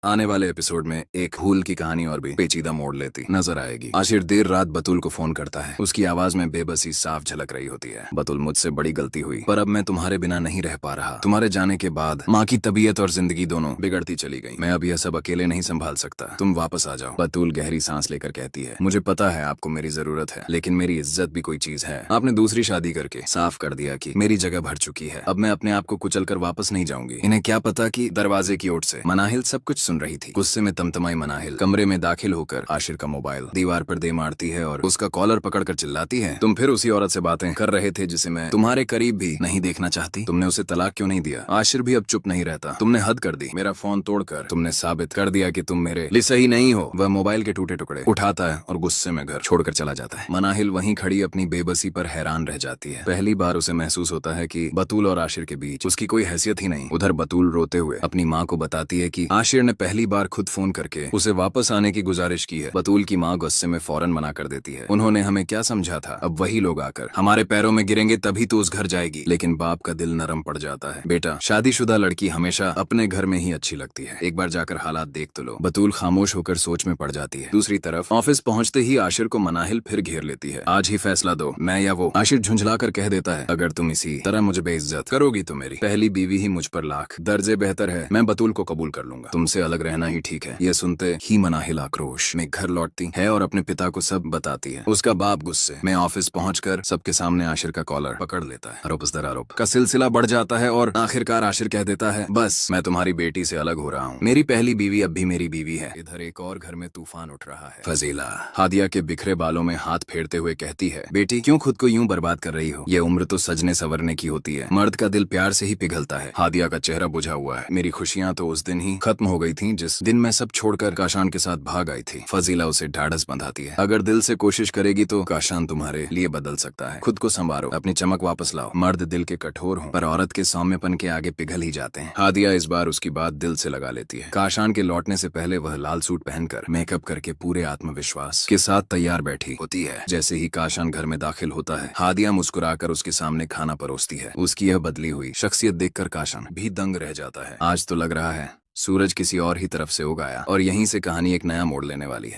आने वाले एपिसोड में एक भूल की कहानी और भी पेचीदा मोड़ लेती नजर आएगी। आशिर देर रात बतूल को फोन करता है। उसकी आवाज में बेबसी साफ झलक रही होती है। बतूल, मुझसे बड़ी गलती हुई, पर अब मैं तुम्हारे बिना नहीं रह पा रहा। तुम्हारे जाने के बाद माँ की तबीयत और जिंदगी दोनों बिगड़ती चली गई। मैं अब यह सब अकेले नहीं संभाल सकता, तुम वापस आ जाओ। बतूल गहरी सांस लेकर कहती है, मुझे पता है आपको मेरी जरूरत है, लेकिन मेरी इज्जत भी कोई चीज है। आपने दूसरी शादी करके साफ कर दिया कि मेरी जगह भर चुकी है। अब मैं अपने आप को कुचल कर वापस नहीं जाऊंगी। इन्हें क्या पता कि दरवाजे की ओर से मनाहिल सब कुछ सुन रही थी। गुस्से में तमतमाई मनाहिल कमरे में दाखिल होकर आशिर का मोबाइल दीवार पर दे मारती है और उसका कॉलर पकड़कर चिल्लाती है, तुम फिर उसी औरत से बातें कर रहे थे जिसे मैं तुम्हारे करीब भी नहीं देखना चाहती। तुमने उसे तलाक क्यों नहीं दिया? आशिर भी अब चुप नहीं रहता। तुमने हद कर दी। मेरा फोन तोड़कर तुमने साबित कर दिया कि तुम मेरे लिए सही नहीं हो। वह मोबाइल के टूटे टुकड़े उठाता है और गुस्से में घर छोड़कर चला जाता है। मनाहिल वहीं खड़ी अपनी बेबसी पर हैरान रह जाती है। पहली बार उसे महसूस होता है कि बतूल और आशिर के बीच उसकी कोई हैसियत ही नहीं। उधर बतूल रोते हुए अपनी माँ को बताती है कि आशिर ने पहली बार खुद फोन करके उसे वापस आने की गुजारिश की है। बतूल की माँ गुस्से में फौरन मना कर देती है। उन्होंने हमें क्या समझा था, अब वही लोग आकर हमारे पैरों में गिरेंगे तभी तो उस घर जाएगी। लेकिन बाप का दिल नरम पड़ जाता है। बेटा, शादीशुदा लड़की हमेशा अपने घर में ही अच्छी लगती है, एक बार जाकर हालात देख तो लो। बतूल खामोश होकर सोच में पड़ जाती है। दूसरी तरफ ऑफिस पहुंचते ही आशिर को मनाहिल फिर घेर लेती है। आज ही फैसला दो, मैं या वो। आशिर झुंझला कर कह देता है, अगर तुम इसी तरह मुझे बेइज्जत करोगी तो मेरी पहली बीवी ही मुझ पर लाख दर्जे बेहतर है। मैं बतूल को कबूल कर लूंगा, तुमसे अलग रहना ही ठीक है। यह सुनते ही मनाहिल आक्रोश में घर लौटती है और अपने पिता को सब बताती है। उसका बाप गुस्से में ऑफिस पहुंचकर सबके सामने आशिर का कॉलर पकड़ लेता है। आरोप दर आरोप का सिलसिला बढ़ जाता है और आखिरकार आशिर कह देता है, बस मैं तुम्हारी बेटी से अलग हो रहा हूँ। मेरी पहली बीवी अब भी मेरी बीवी है। इधर एक और घर में तूफान उठ रहा है। फजीला हादिया के बिखरे बालों में हाथ फेरते हुए कहती है, बेटी क्यों खुद को यूं बर्बाद कर रही हो? ये उम्र तो सजने संवरने की होती है। मर्द का दिल प्यार से ही पिघलता है। हादिया का चेहरा बुझा हुआ है। मेरी खुशियां तो उस दिन ही खत्म हो गई थी जिस दिन मैं सब छोड़कर काशान के साथ भाग आई थी। फजीला उसे ढाढ़स बंधाती है, अगर दिल से कोशिश करेगी तो काशान तुम्हारे लिए बदल सकता है। खुद को संवारो, अपनी चमक वापस लाओ। मर्द दिल के कठोर हों पर औरत के सौम्यपन के आगे पिघल ही जाते हैं। हादिया इस बार उसकी बात दिल से लगा लेती है। काशान के लौटने से पहले वह लाल सूट पहनकर मेकअप करके पूरे आत्मविश्वास के साथ तैयार बैठी होती है। जैसे ही काशान घर में दाखिल होता है, हादिया मुस्कुराकर उसके सामने खाना परोसती है। उसकी यह बदली हुई शख्सियत देखकर काशान भी दंग रह जाता है। आज तो लग रहा है सूरज किसी और ही तरफ से उगाया और यहीं से कहानी एक नया मोड़ लेने वाली है।